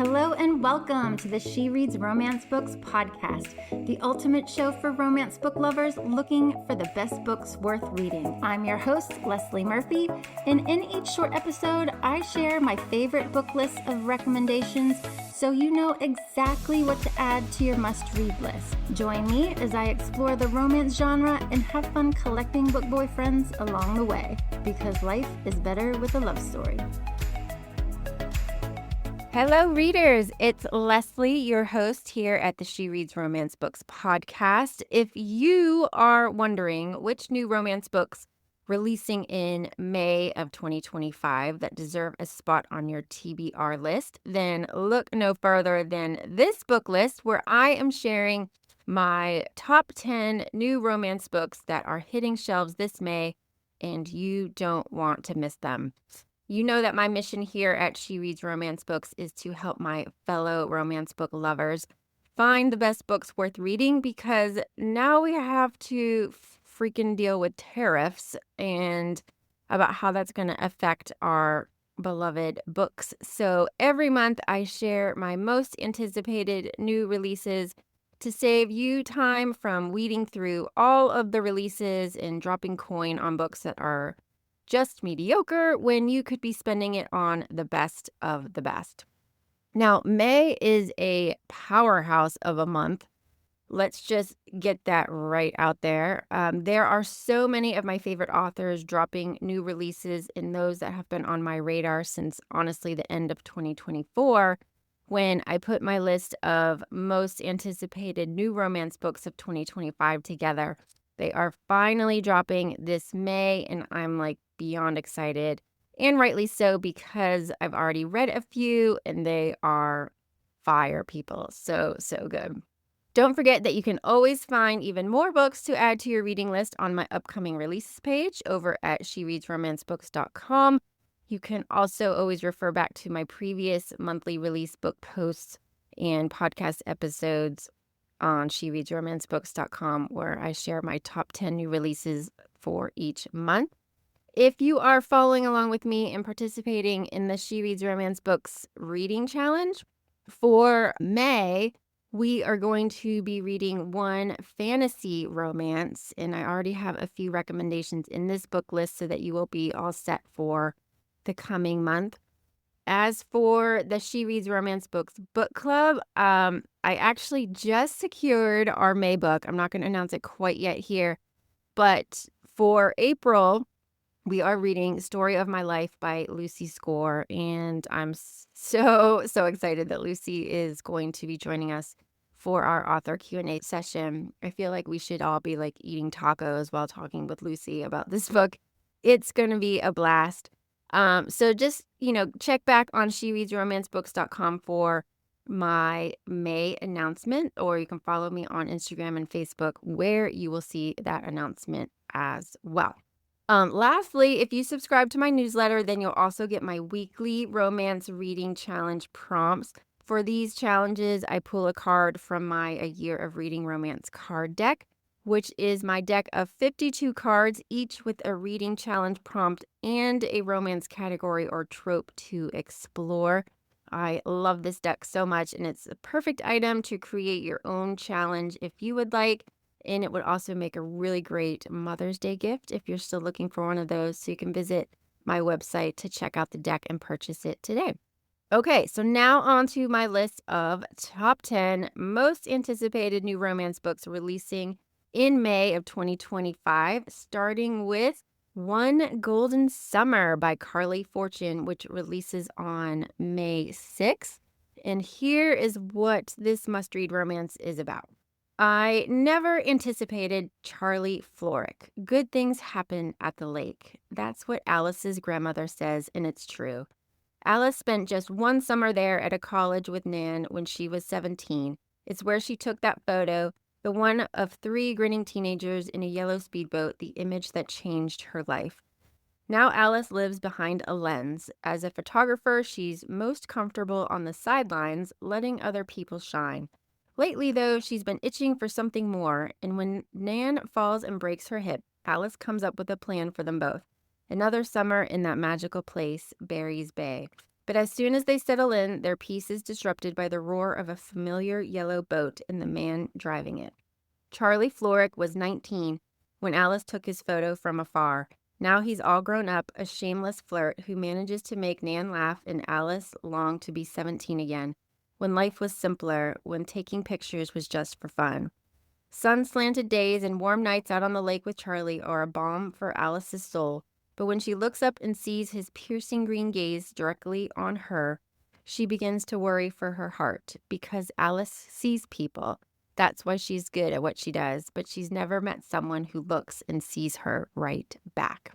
Hello and welcome to the She Reads Romance Books podcast, the ultimate show for romance book lovers looking for the best books worth reading. I'm your host, Leslie Murphy, and in each short episode, I share my favorite book list of recommendations so you know exactly what to add to your must-read list. Join me as I explore the romance genre and have fun collecting book boyfriends along the way, because life is better with a love story. Hello, readers. It's Leslie, your host here at the She Reads Romance Books podcast. If you are wondering which new romance books releasing in May of 2025 that deserve a spot on your TBR list, then look no further than this book list where I am sharing my top 10 new romance books that are hitting shelves this May, and you don't want to miss them. You know that my mission here at She Reads Romance Books is to help my fellow romance book lovers find the best books worth reading, because now we have to freaking deal with tariffs and about how that's going to affect our beloved books. So every month I share my most anticipated new releases to save you time from weeding through all of the releases and dropping coin on books that are just mediocre when you could be spending it on the best of the best. Now, May is a powerhouse of a month. Let's just get that right out there. There are so many of my favorite authors dropping new releases, and those that have been on my radar since, honestly, the end of 2024, when I put my list of most anticipated new romance books of 2025 together. They are finally dropping this May, and I'm beyond excited, and rightly so, because I've already read a few and they are fire, people. So good. Don't forget that you can always find even more books to add to your reading list on my upcoming releases page over at shereadsromancebooks.com. You can also always refer back to my previous monthly release book posts and podcast episodes on shereadsromancebooks.com, where I share my top 10 new releases for each month. If you are following along with me and participating in the She Reads Romance Books reading challenge, for May, we are going to be reading one fantasy romance, and I already have a few recommendations in this book list so that you will be all set for the coming month. As for the She Reads Romance Books book club, I actually just secured our May book. I'm not going to announce it quite yet here, but for April, we are reading Story of My Life by Lucy Score, and I'm so excited that Lucy is going to be joining us for our author Q&A session. I feel like we should all be eating tacos while talking with Lucy about this book. It's going to be a blast. So just, check back on shereadsromancebooks.com for my May announcement, or you can follow me on Instagram and Facebook, where you will see that announcement as well. Lastly, if you subscribe to my newsletter, then you'll also get my weekly romance reading challenge prompts. For these challenges, I pull a card from my A Year of Reading Romance card deck, which is my deck of 52 cards, each with a reading challenge prompt and a romance category or trope to explore. I love this deck so much, and it's a perfect item to create your own challenge if you would like. And it would also make a really great Mother's Day gift if you're still looking for one of those. So you can visit my website to check out the deck and purchase it today. Okay, so now on to my list of top 10 most anticipated new romance books releasing in May of 2025, starting with One Golden Summer by Carly Fortune, which releases on May 6th. And here is what this must-read romance is about. I never anticipated Charlie Florrick. Good things happen at the lake. That's what Alice's grandmother says, and it's true. Alice spent just one summer there at a college with Nan when she was 17. It's where she took that photo, the one of 3 grinning teenagers in a yellow speedboat, the image that changed her life. Now Alice lives behind a lens. As a photographer, she's most comfortable on the sidelines, letting other people shine. Lately, though, she's been itching for something more, and when Nan falls and breaks her hip, Alice comes up with a plan for them both. Another summer in that magical place, Barry's Bay. But as soon as they settle in, their peace is disrupted by the roar of a familiar yellow boat and the man driving it. Charlie Florrick was 19 when Alice took his photo from afar. Now he's all grown up, a shameless flirt who manages to make Nan laugh and Alice long to be 17 again, when life was simpler, when taking pictures was just for fun. Sun-slanted days and warm nights out on the lake with Charlie are a balm for Alice's soul, but when she looks up and sees his piercing green gaze directly on her, she begins to worry for her heart, because Alice sees people. That's why she's good at what she does, but she's never met someone who looks and sees her right back.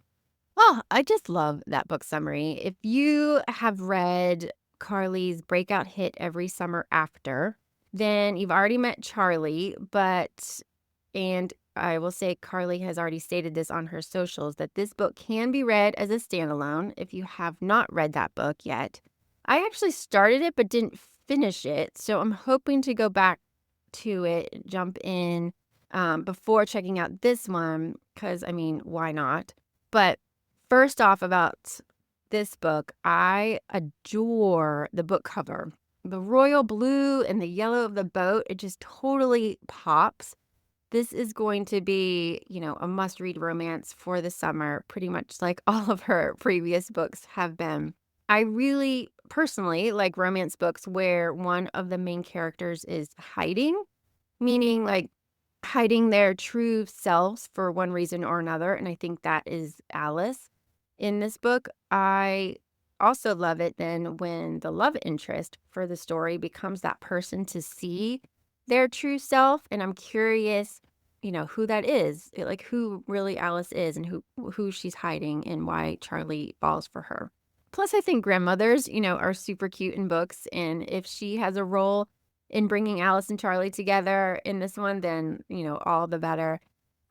Oh, I just love that book summary. If you have read Carly's breakout hit Every Summer After, then you've already met Charlie, and I will say Carly has already stated this on her socials, that this book can be read as a standalone if you have not read that book yet. I actually started it but didn't finish it, so I'm hoping to go back to it, jump in before checking out this one, because, I mean, why not? But first off, about this book, I adore the book cover. The royal blue and the yellow of the boat, it just totally pops. This is going to be, a must-read romance for the summer, pretty much like all of her previous books have been. I really personally like romance books where one of the main characters is hiding, meaning like hiding their true selves for one reason or another. And I think that is Alice in this book. I also love it then when the love interest for the story becomes that person to see their true self. And I'm curious, who that is, like who really Alice is and who she's hiding and why Charlie falls for her. Plus, I think grandmothers, are super cute in books. And if she has a role in bringing Alice and Charlie together in this one, then, all the better.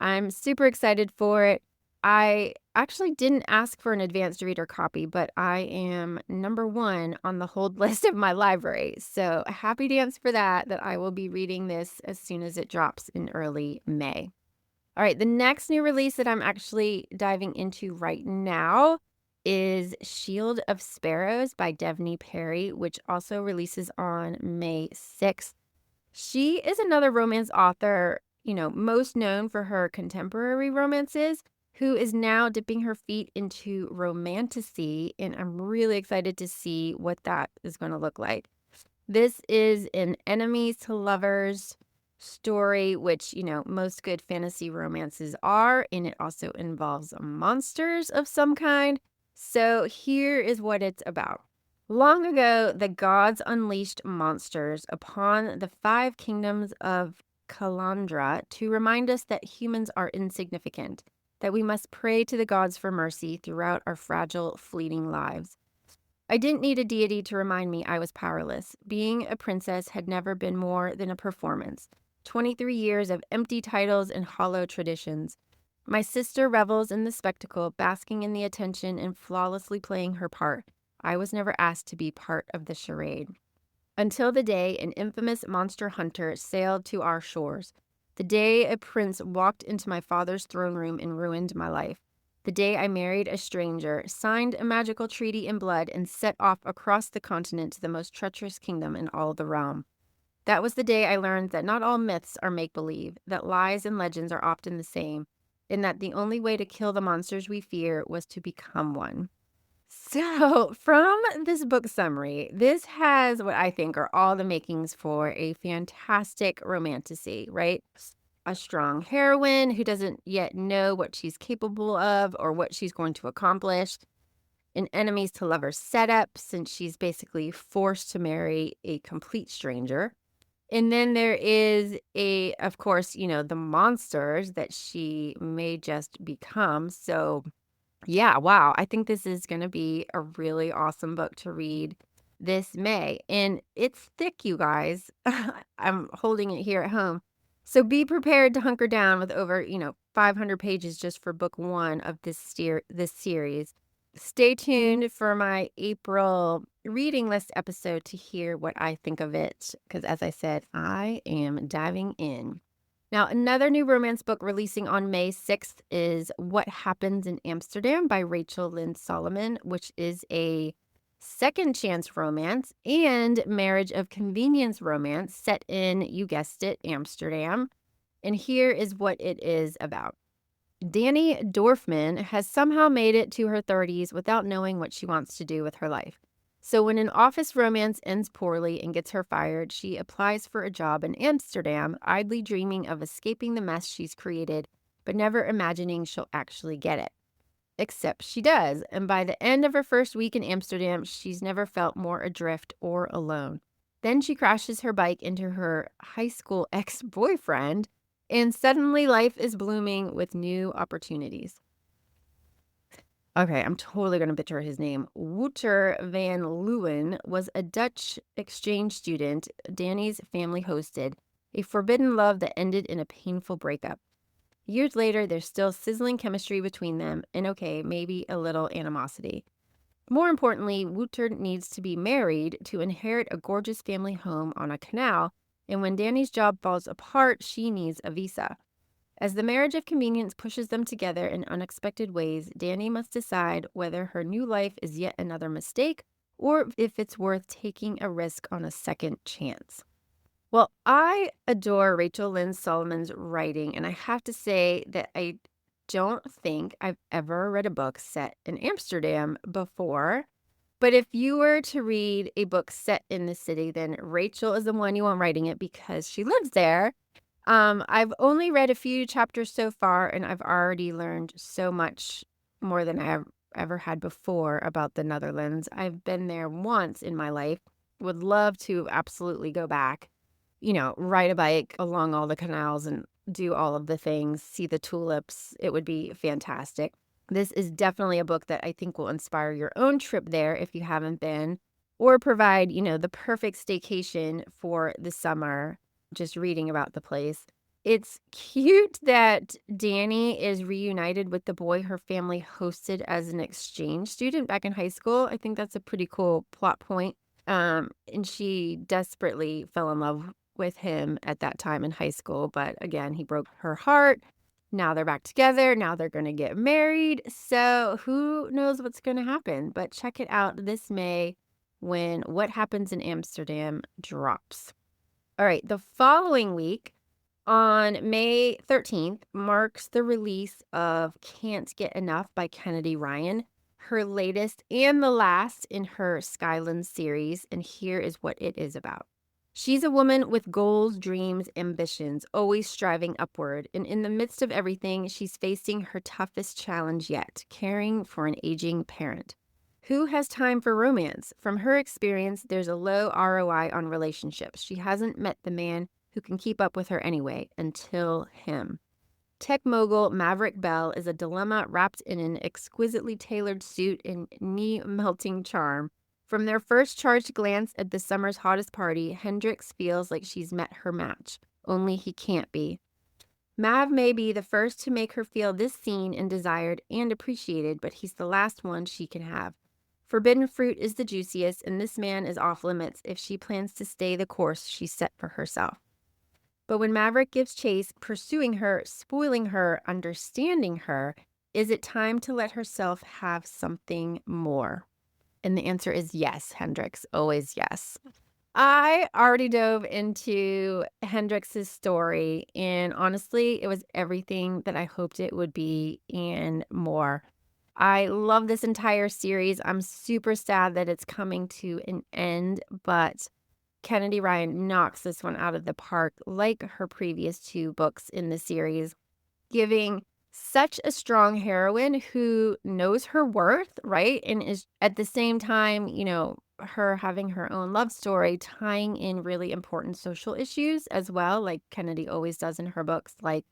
I'm super excited for it. I actually didn't ask for an advanced reader copy, but I am number 1 on the hold list of my library. So happy dance for that I will be reading this as soon as it drops in early May. All right, the next new release that I'm actually diving into right now is Shield of Sparrows by Devney Perry, which also releases on May 6th. She is another romance author, most known for her contemporary romances, who is now dipping her feet into romantasy, and I'm really excited to see what that is going to look like. This is an enemies to lovers story, which, most good fantasy romances are, and it also involves monsters of some kind. So here is what it's about. Long ago, the gods unleashed monsters upon the 5 kingdoms of Kalandra to remind us that humans are insignificant, that we must pray to the gods for mercy throughout our fragile, fleeting lives. I didn't need a deity to remind me I was powerless. Being a princess had never been more than a performance. 23 years of empty titles and hollow traditions. My sister revels in the spectacle, basking in the attention and flawlessly playing her part. I was never asked to be part of the charade. Until the day an infamous monster hunter sailed to our shores. The day a prince walked into my father's throne room and ruined my life. The day I married a stranger, signed a magical treaty in blood, and set off across the continent to the most treacherous kingdom in all the realm. That was the day I learned that not all myths are make-believe, that lies and legends are often the same, and that the only way to kill the monsters we fear was to become one. So, from this book summary, this has what I think are all the makings for a fantastic romantasy, right? A strong heroine who doesn't yet know what she's capable of or what she's going to accomplish. An enemies to lovers setup, since she's basically forced to marry a complete stranger. And then there is of course, the monsters that she may just become. So yeah, wow. I think this is going to be a really awesome book to read this May. And it's thick, you guys. I'm holding it here at home. So be prepared to hunker down with over, 500 pages just for book 1 of this series. Stay tuned for my April reading list episode to hear what I think of it, because as I said, I am diving in. Now, another new romance book releasing on May 6th is What Happens in Amsterdam by Rachel Lynn Solomon, which is a second chance romance, and marriage of convenience romance set in, you guessed it, Amsterdam. And here is what it is about. Danny Dorfman has somehow made it to her 30s without knowing what she wants to do with her life. So when an office romance ends poorly and gets her fired, she applies for a job in Amsterdam, idly dreaming of escaping the mess she's created, but never imagining she'll actually get it. Except she does, and by the end of her first week in Amsterdam, she's never felt more adrift or alone. Then she crashes her bike into her high school ex-boyfriend, and suddenly life is blooming with new opportunities. Okay, I'm totally going to butcher his name. Wouter van Leeuwen was a Dutch exchange student Danny's family hosted, a forbidden love that ended in a painful breakup. Years later, there's still sizzling chemistry between them, and okay, maybe a little animosity. More importantly, Wouter needs to be married to inherit a gorgeous family home on a canal, and when Danny's job falls apart, she needs a visa. As the marriage of convenience pushes them together in unexpected ways, Danny must decide whether her new life is yet another mistake or if it's worth taking a risk on a second chance. Well, I adore Rachel Lynn Solomon's writing, and I have to say that I don't think I've ever read a book set in Amsterdam before. But if you were to read a book set in the city, then Rachel is the one you want writing it because she lives there. I've only read a few chapters so far, and I've already learned so much more than I've ever had before about the Netherlands. I've been there once in my life, would love to absolutely go back, ride a bike along all the canals and do all of the things, see the tulips. It would be fantastic. This is definitely a book that I think will inspire your own trip there if you haven't been, or provide, the perfect staycation for the summer, just reading about the place. It's cute that Danny is reunited with the boy her family hosted as an exchange student back in high school. I think that's a pretty cool plot point. And she desperately fell in love with him at that time in high school. But again, he broke her heart. Now they're back together. Now they're going to get married. So who knows what's going to happen? But check it out this May when What Happens in Amsterdam drops. All right, the following week on May 13th marks the release of Can't Get Enough by Kennedy Ryan, her latest and the last in her Skyland series, and here is what it is about. She's a woman with goals, dreams, ambitions, always striving upward, and in the midst of everything, she's facing her toughest challenge yet, caring for an aging parent. Who has time for romance? From her experience, there's a low ROI on relationships. She hasn't met the man who can keep up with her anyway, until him. Tech mogul Maverick Bell is a dilemma wrapped in an exquisitely tailored suit and knee-melting charm. From their first charged glance at the summer's hottest party, Hendrix feels like she's met her match, only he can't be. Mav may be the first to make her feel this seen and desired and appreciated, but he's the last one she can have. Forbidden fruit is the juiciest, and this man is off limits if she plans to stay the course she set for herself. But when Maverick gives chase, pursuing her, spoiling her, understanding her, is it time to let herself have something more? And the answer is yes, Hendrix, always yes. I already dove into Hendrix's story, and honestly, it was everything that I hoped it would be and more. I love this entire series. I'm super sad that it's coming to an end, but Kennedy Ryan knocks this one out of the park like her previous two books in the series, giving such a strong heroine who knows her worth, right? And is at the same time, her having her own love story, tying in really important social issues as well, like Kennedy always does in her books, like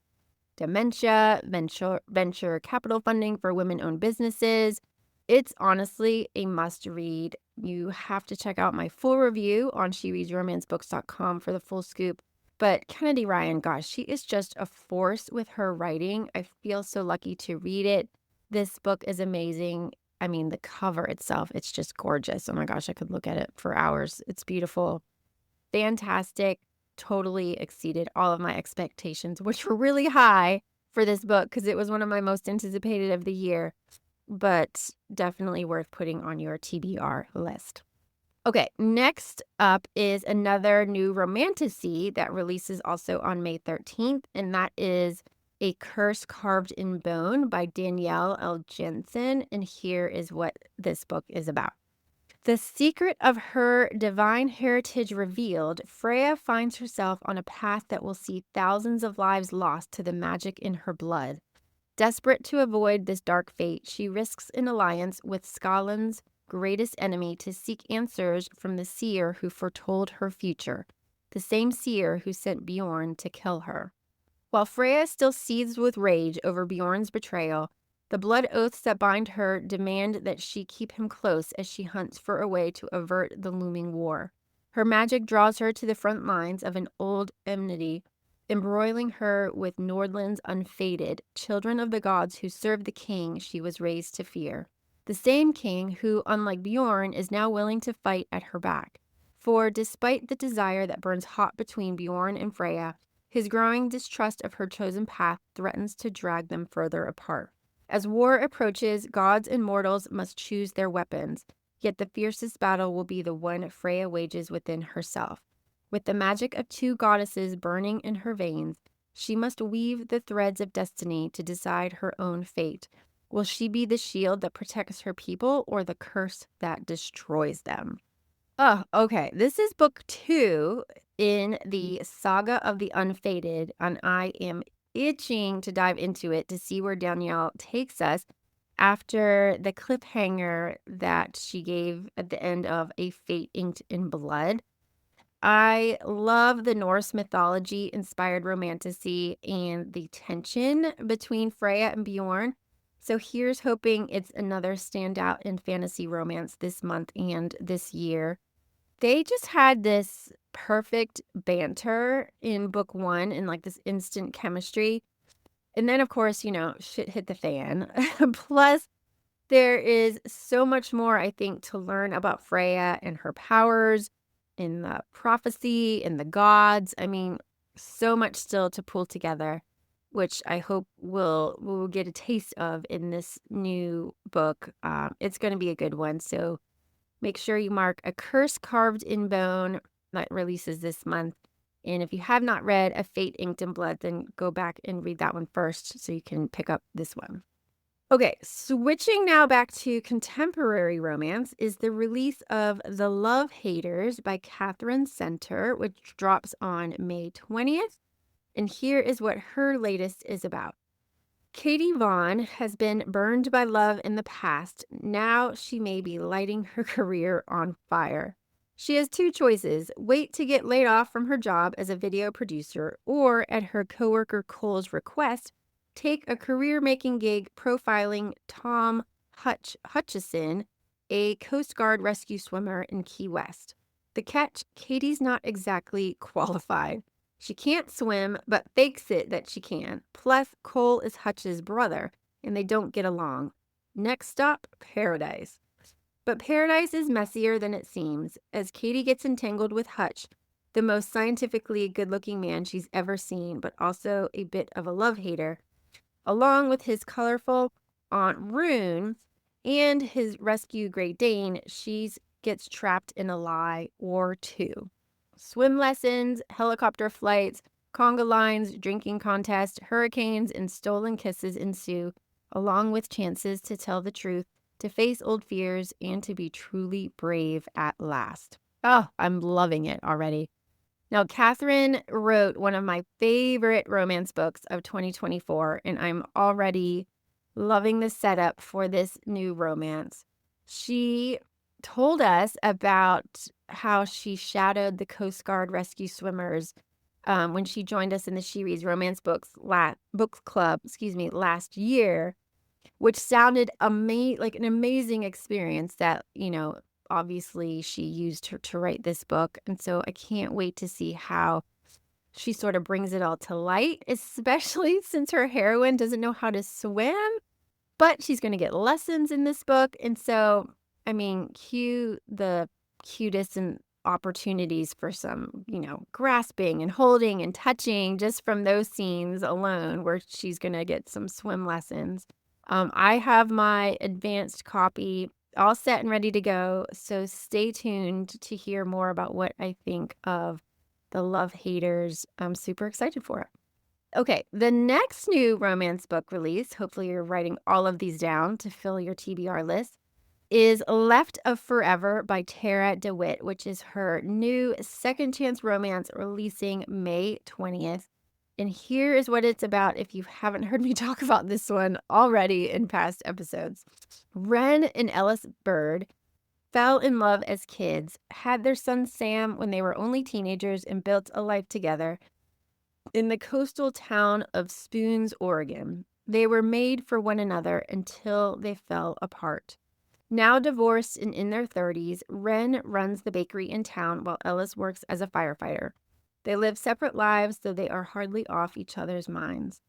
dementia, venture capital funding for women-owned businesses. It's honestly a must-read. You have to check out my full review on shereadsromancebooks.com for the full scoop. But Kennedy Ryan, gosh, she is just a force with her writing. I feel so lucky to read it. This book is amazing. I mean, the cover itself, it's just gorgeous. Oh my gosh, I could look at it for hours. It's beautiful. Fantastic. Totally exceeded all of my expectations, which were really high for this book because it was one of my most anticipated of the year. but definitely worth putting on your TBR list. Okay, next up is another new romantasy that releases also on May 13th, and that is A Curse Carved in Bone by Danielle L. Jensen. And here is what this book is about. The secret of her divine heritage revealed, Freya finds herself on a path that will see thousands of lives lost to the magic in her blood. Desperate to avoid this dark fate, she risks an alliance with Skaland's greatest enemy to seek answers from the seer who foretold her future, the same seer who sent Bjorn to kill her. While Freya still seethes with rage over Bjorn's betrayal, the blood oaths that bind her demand that she keep him close as she hunts for a way to avert the looming war. Her magic draws her to the front lines of an old enmity, embroiling her with Nordland's unfated, children of the gods who served the king she was raised to fear. The same king who, unlike Bjorn, is now willing to fight at her back. For despite the desire that burns hot between Bjorn and Freya, his growing distrust of her chosen path threatens to drag them further apart. As war approaches, gods and mortals must choose their weapons, yet the fiercest battle will be the one Freya wages within herself. With the magic of two goddesses burning in her veins, she must weave the threads of destiny to decide her own fate. Will she be the shield that protects her people or the curse that destroys them? Oh, okay. This is book 2 in the Saga of the Unfated, and I am itching to dive into it to see where Danielle takes us after the cliffhanger that she gave at the end of A Fate Inked in Blood. I love the Norse mythology inspired romantasy and the tension between Freya and Bjorn. So here's hoping it's another standout in fantasy romance this month and this year. They just had this perfect banter in book 1 and like this instant chemistry. And then, of course, shit hit the fan. Plus, there is so much more, I think, to learn about Freya and her powers, in the prophecy, in the gods. I mean, so much still to pull together, which I hope we'll get a taste of in this new book. It's going to be a good one. So make sure you mark A Curse Carved in Bone that releases this month. And if you have not read A Fate Inked in Blood, then go back and read that one first so you can pick up this one. Okay, switching now back to contemporary romance is the release of The Love Haters by Catherine Center, which drops on May 20th. And here is what her latest is about. Katie Vaughn has been burned by love in the past. Now she may be lighting her career on fire. She has two choices: wait to get laid off from her job as a video producer, or at her coworker Cole's request, take a career-making gig profiling Tom Hutchison, a Coast Guard rescue swimmer in Key West. The catch: Katie's not exactly qualified. She can't swim, but fakes it that she can. Plus, Cole is Hutch's brother, and they don't get along. Next stop, Paradise. But Paradise is messier than it seems, as Katie gets entangled with Hutch, the most scientifically good-looking man she's ever seen, but also a bit of a love hater, along with his colorful Aunt Rune and his rescue Great Dane. She gets trapped in a lie or two. Swim lessons, helicopter flights, conga lines, drinking contests, hurricanes, and stolen kisses ensue, along with chances to tell the truth, to face old fears, and to be truly brave at last. Oh, I'm loving it already. Now, Catherine wrote one of my favorite romance books of 2024, and I'm already loving the setup for this new romance. She told us about how she shadowed the Coast Guard rescue swimmers when she joined us in the She Reads Romance Books book club, last year, which sounded like an amazing experience that, obviously she used her to write this book. And so I can't wait to see how she sort of brings it all to light, especially since her heroine doesn't know how to swim, but she's going to get lessons in this book. And so, I mean, cue the cutest and opportunities for some, grasping and holding and touching just from those scenes alone where she's going to get some swim lessons. I have my advanced copy all set and ready to go, so stay tuned to hear more about what I think of The Love Haters. I'm super excited for it. Okay, the next new romance book release, hopefully you're writing all of these down to fill your TBR list, is Left of Forever by Tara DeWitt, which is her new second chance romance releasing May 20th. And here is what it's about if you haven't heard me talk about this one already in past episodes. Wren and Ellis Bird fell in love as kids, had their son Sam when they were only teenagers, and built a life together in the coastal town of Spoons, Oregon. They were made for one another until they fell apart. Now divorced and in their 30s, Wren runs the bakery in town while Ellis works as a firefighter. They live separate lives, though they are hardly off each other's minds.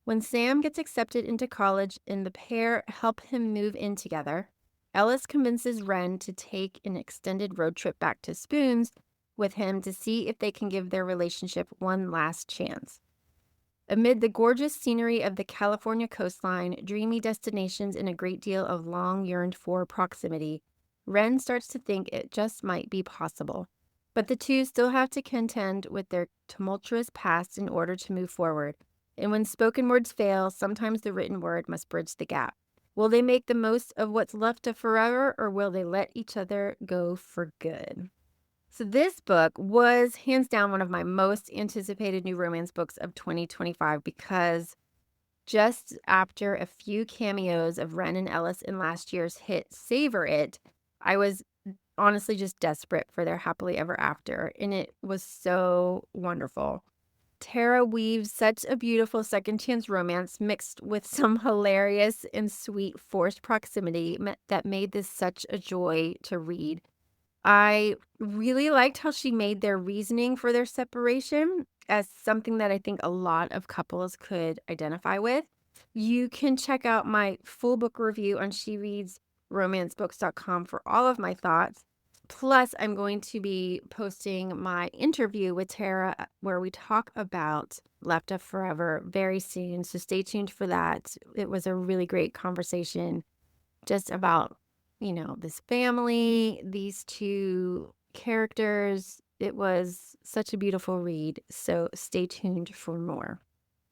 When Sam gets accepted into college and the pair help him move in together, Ellis convinces Wren to take an extended road trip back to Spoons with him to see if they can give their relationship one last chance. Amid the gorgeous scenery of the California coastline, dreamy destinations, and a great deal of long yearned for proximity, Wren starts to think it just might be possible. But the two still have to contend with their tumultuous past in order to move forward. And when spoken words fail, sometimes the written word must bridge the gap. Will they make the most of what's left of forever, or will they let each other go for good? So this book was hands down one of my most anticipated new romance books of 2025 because just after a few cameos of Wren and Ellis in last year's hit Savor It, I was honestly just desperate for their happily ever after, and it was so wonderful. Tara weaves such a beautiful second chance romance mixed with some hilarious and sweet forced proximity that made this such a joy to read. I really liked how she made their reasoning for their separation as something that I think a lot of couples could identify with. You can check out my full book review on shereadsromancebooks.com for all of my thoughts. Plus, I'm going to be posting my interview with Tara where we talk about Left of Forever very soon. So stay tuned for that. It was a really great conversation just about this family, these two characters. It was such a beautiful read, so stay tuned for more.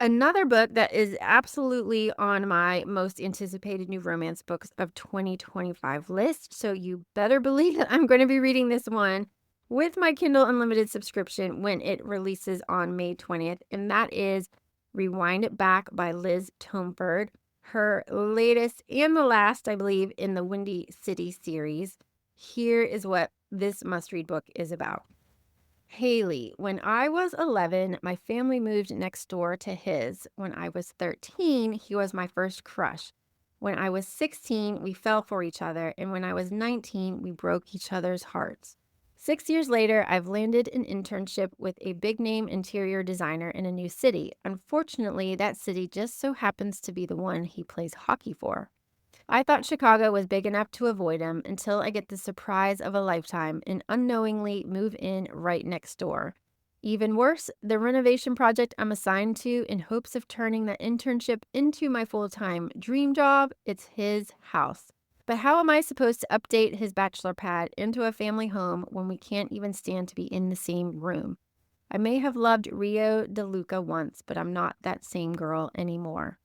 Another book that is absolutely on my most anticipated new romance books of 2025 list, so you better believe that I'm going to be reading this one with my Kindle Unlimited subscription when it releases on May 20th, and that is Rewind It Back by Liz Tomford, her latest and the last, I believe, in the Windy City series. Here is what this must-read book is about. Haley, when I was 11, my family moved next door to his. When I was 13, he was my first crush. When I was 16, we fell for each other, and when I was 19, we broke each other's hearts. 6 years later, I've landed an internship with a big-name interior designer in a new city. Unfortunately, that city just so happens to be the one he plays hockey for. I thought Chicago was big enough to avoid him until I get the surprise of a lifetime and unknowingly move in right next door. Even worse, the renovation project I'm assigned to in hopes of turning that internship into my full-time dream job, it's his house. But how am I supposed to update his bachelor pad into a family home when we can't even stand to be in the same room? I may have loved Rio DeLuca once, but I'm not that same girl anymore.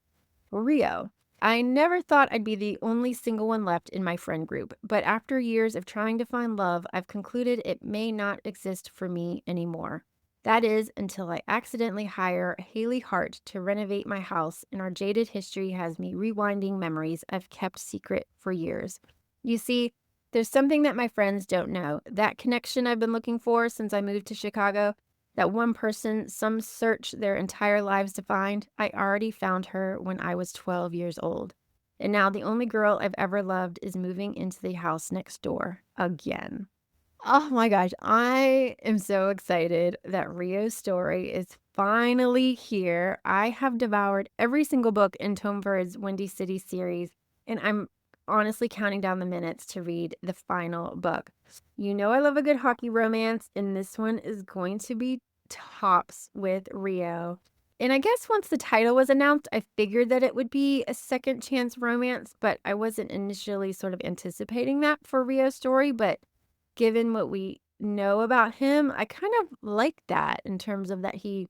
Rio. I never thought I'd be the only single one left in my friend group, but after years of trying to find love, I've concluded it may not exist for me anymore. That is, until I accidentally hire Haley Hart to renovate my house, and our jaded history has me rewinding memories I've kept secret for years. You see, there's something that my friends don't know. That connection I've been looking for since I moved to Chicago, that one person some search their entire lives to find, I already found her when I was 12 years old. And now the only girl I've ever loved is moving into the house next door again. Oh my gosh, I am so excited that Rio's story is finally here. I have devoured every single book in Tomford's Windy City series, and I'm honestly counting down the minutes to read the final book. You know I love a good hockey romance, and this one is going to be tops with Rio. And I guess once the title was announced, I figured that it would be a second chance romance, but I wasn't initially sort of anticipating that for Rio's story. But given what we know about him, I kind of like that in terms of that he's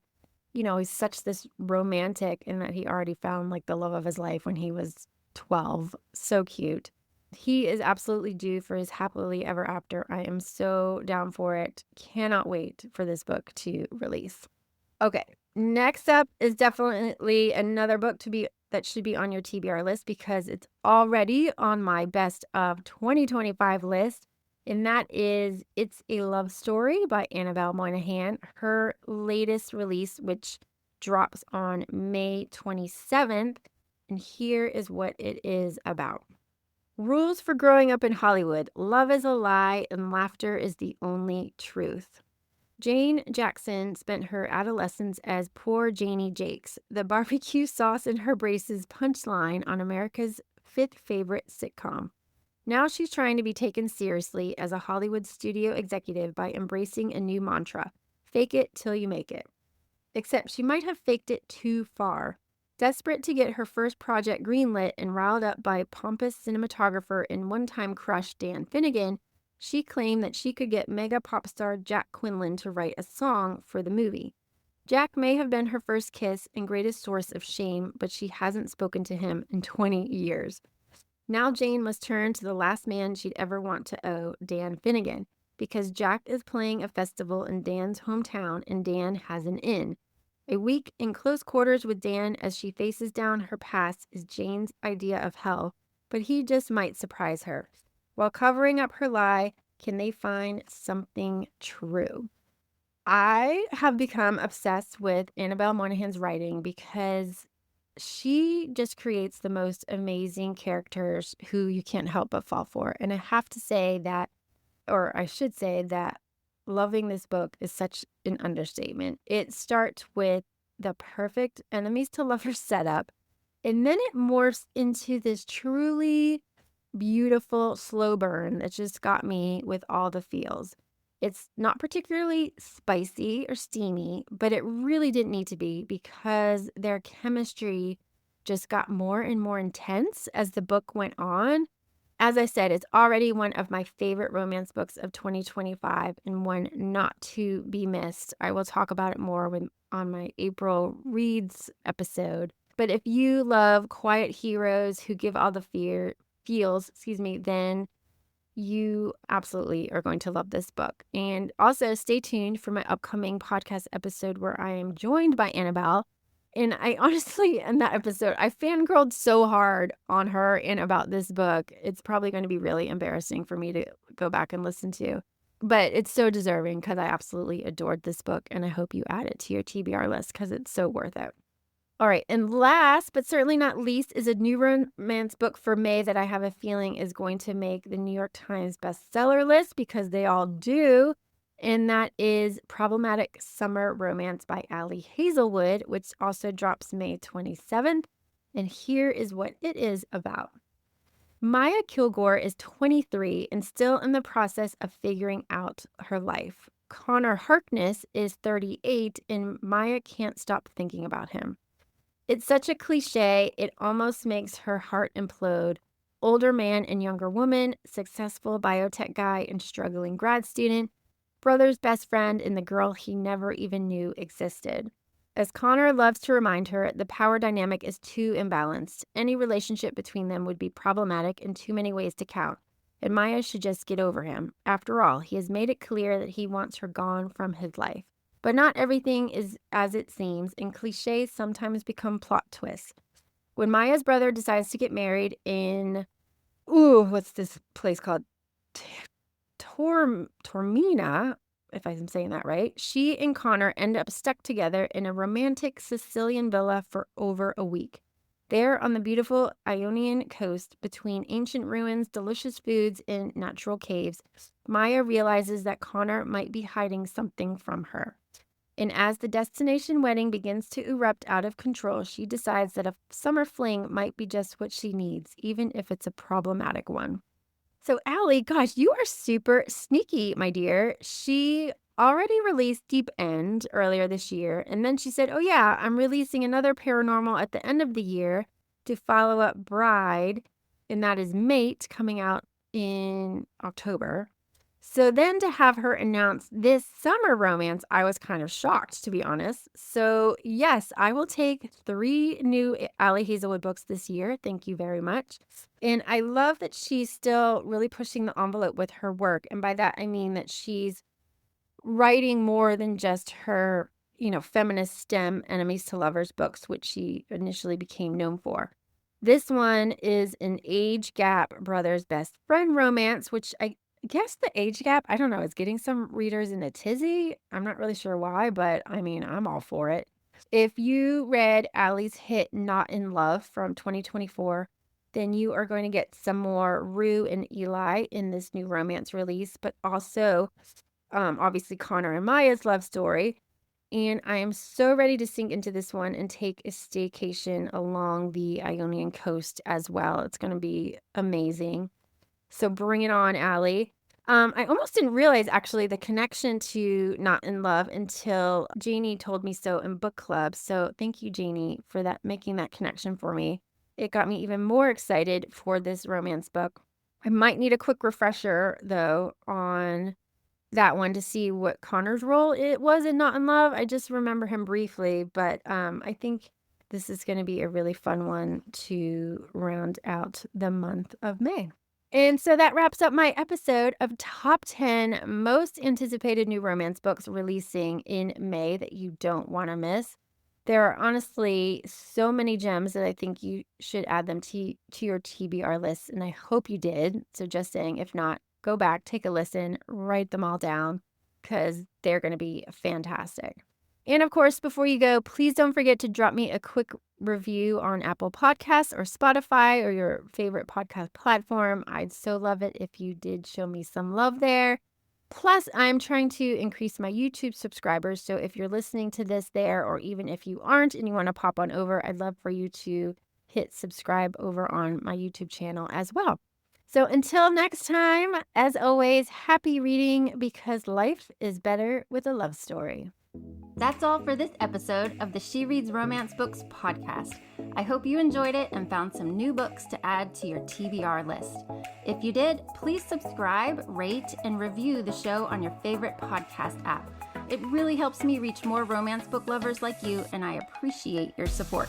such this romantic and that he already found like the love of his life when he was 12. So cute. He is absolutely due for his happily ever after. I am so down for it. Cannot wait for this book to release. Okay, next up is definitely another book that should be on your TBR list because it's already on my best of 2025 list. And that is It's a Love Story by Annabelle Moynihan, her latest release, which drops on May 27th. And here is what it is about. Rules for growing up in Hollywood. Love is a lie and laughter is the only truth. Jane Jackson spent her adolescence as poor Janie Jakes, the barbecue sauce in her braces punchline on America's fifth favorite sitcom. Now she's trying to be taken seriously as a Hollywood studio executive by embracing a new mantra: fake it till you make it. Except she might have faked it too far. Desperate to get her first project greenlit and riled up by pompous cinematographer and one-time crush Dan Finnegan, she claimed that she could get mega pop star Jack Quinlan to write a song for the movie. Jack may have been her first kiss and greatest source of shame, but she hasn't spoken to him in 20 years. Now Jane must turn to the last man she'd ever want to owe, Dan Finnegan, because Jack is playing a festival in Dan's hometown and Dan has an in. A week in close quarters with Dan as she faces down her past is Jane's idea of hell, but he just might surprise her. While covering up her lie, can they find something true? I have become obsessed with Annabelle Moynihan's writing because she just creates the most amazing characters who you can't help but fall for. And I have to say that, or I should say that loving this book is such an understatement. It starts with the perfect enemies to lovers setup, and then it morphs into this truly beautiful slow burn that just got me with all the feels. It's not particularly spicy or steamy, but it really didn't need to be because their chemistry just got more and more intense as the book went on. As I said, it's already one of my favorite romance books of 2025 and one not to be missed. I will talk about it more on my April Reads episode. But if you love quiet heroes who give all the feels, then you absolutely are going to love this book. And also stay tuned for my upcoming podcast episode where I am joined by Annabelle. And I honestly, in that episode, I fangirled so hard on her and about this book. It's probably going to be really embarrassing for me to go back and listen to. But it's so deserving because I absolutely adored this book. And I hope you add it to your TBR list because it's so worth it. All right. And last, but certainly not least, is a new romance book for May that I have a feeling is going to make the New York Times bestseller list because they all do. And that is Problematic Summer Romance by Ali Hazelwood, which also drops May 27th. And here is what it is about. Maya Kilgore is 23 and still in the process of figuring out her life. Connor Harkness is 38 and Maya can't stop thinking about him. It's such a cliche, it almost makes her heart implode. Older man and younger woman, successful biotech guy and struggling grad student, brother's best friend and the girl he never even knew existed. As Connor loves to remind her, the power dynamic is too imbalanced. Any relationship between them would be problematic in too many ways to count, and Maya should just get over him. After all, he has made it clear that he wants her gone from his life. But not everything is as it seems, and cliches sometimes become plot twists. When Maya's brother decides to get married in, what's this place called? Tormina, if I'm saying that right, she and Connor end up stuck together in a romantic Sicilian villa for over a week. There on the beautiful Ionian coast, between ancient ruins, delicious foods, and natural caves, Maya realizes that Connor might be hiding something from her. And as the destination wedding begins to erupt out of control, she decides that a summer fling might be just what she needs, even if it's a problematic one. So, Allie, gosh, you are super sneaky, my dear. She already released Deep End earlier this year, and then she said, oh yeah, I'm releasing another paranormal at the end of the year to follow up Bride, and that is Mate, coming out in October. So then to have her announce this summer romance, I was kind of shocked, to be honest. So yes, I will take 3 new Ali Hazelwood books this year. Thank you very much. And I love that she's still really pushing the envelope with her work. And by that, I mean that she's writing more than just her, feminist STEM enemies to lovers books, which she initially became known for. This one is an age gap brother's best friend romance, which I guess the age gap, I don't know, is getting some readers in a tizzy. I'm not really sure why, but I mean, I'm all for it. If you read Ali's hit Not in Love from 2024, then you are going to get some more Rue and Eli in this new romance release, but also obviously Connor and Maya's love story. And I am so ready to sink into this one and take a staycation along the Ionian coast as well. It's going to be amazing. So bring it on, Ali. I almost didn't realize actually the connection to Not in Love until Janie told me so in book club. So thank you, Janie, for that, making that connection for me. It got me even more excited for this romance book. I might need a quick refresher though on that one to see what Connor's role it was in Not in Love. I just remember him briefly, but I think this is going to be a really fun one to round out the month of May. And so that wraps up my episode of Top 10 Most Anticipated New Romance Books releasing in May that you don't want to miss. There are honestly so many gems that I think you should add them to your TBR list, and I hope you did. So just saying, if not, go back, take a listen, write them all down, because they're going to be fantastic. And of course, before you go, please don't forget to drop me a quick review on Apple Podcasts or Spotify or your favorite podcast platform. I'd so love it if you did show me some love there. Plus, I'm trying to increase my YouTube subscribers. So if you're listening to this there, or even if you aren't and you want to pop on over, I'd love for you to hit subscribe over on my YouTube channel as well. So until next time, as always, happy reading, because life is better with a love story. That's all for this episode of the She Reads Romance Books podcast. I hope you enjoyed it and found some new books to add to your TBR list. If you did, please subscribe, rate, and review the show on your favorite podcast app. It really helps me reach more romance book lovers like you, and I appreciate your support.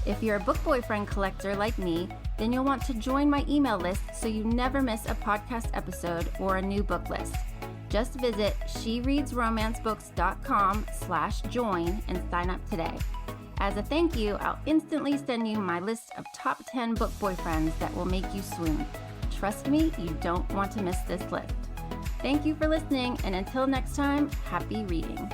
If you're a book boyfriend collector like me, then you'll want to join my email list so you never miss a podcast episode or a new book list. Just visit shereadsromancebooks.com/join and sign up today. As a thank you, I'll instantly send you my list of top 10 book boyfriends that will make you swoon. Trust me, you don't want to miss this list. Thank you for listening, and until next time, happy reading.